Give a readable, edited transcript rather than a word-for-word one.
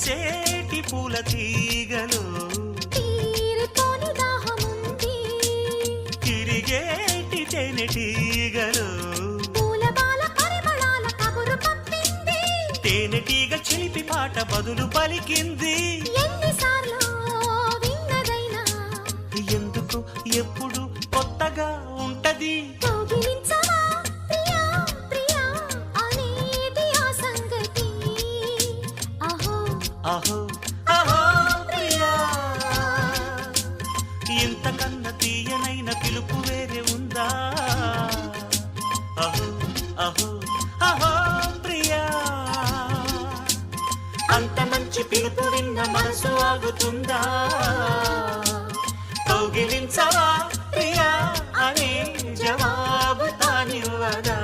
విరిసేటి పూల తీగలు తీరుతోని దాహముంది తిరిగేటి తేనెటీగలు పూల బాల పరిమళాల కబురు పంపింది తేనెటీగ చిలిపి పాట బదులు పలికింది ఎన్నిసార్లు విన్నదైనా ఎందుకు ఎప్పుడు కొత్తగా ఉంటది కౌగిలించవా ప్రియా ప్రియా అనేది ఆ సంగతి అహో అహో అహో ప్రియా ఇంతకన్నా తీయనైన పిలుపు వేరే ఉందా అహో అహో అహో ప్రియా అంత మంచి పిలుపు విన్న మనసు ఆగుతుందా కౌగిలించవా ప్రియా అనే జవాబు తానివ్వదా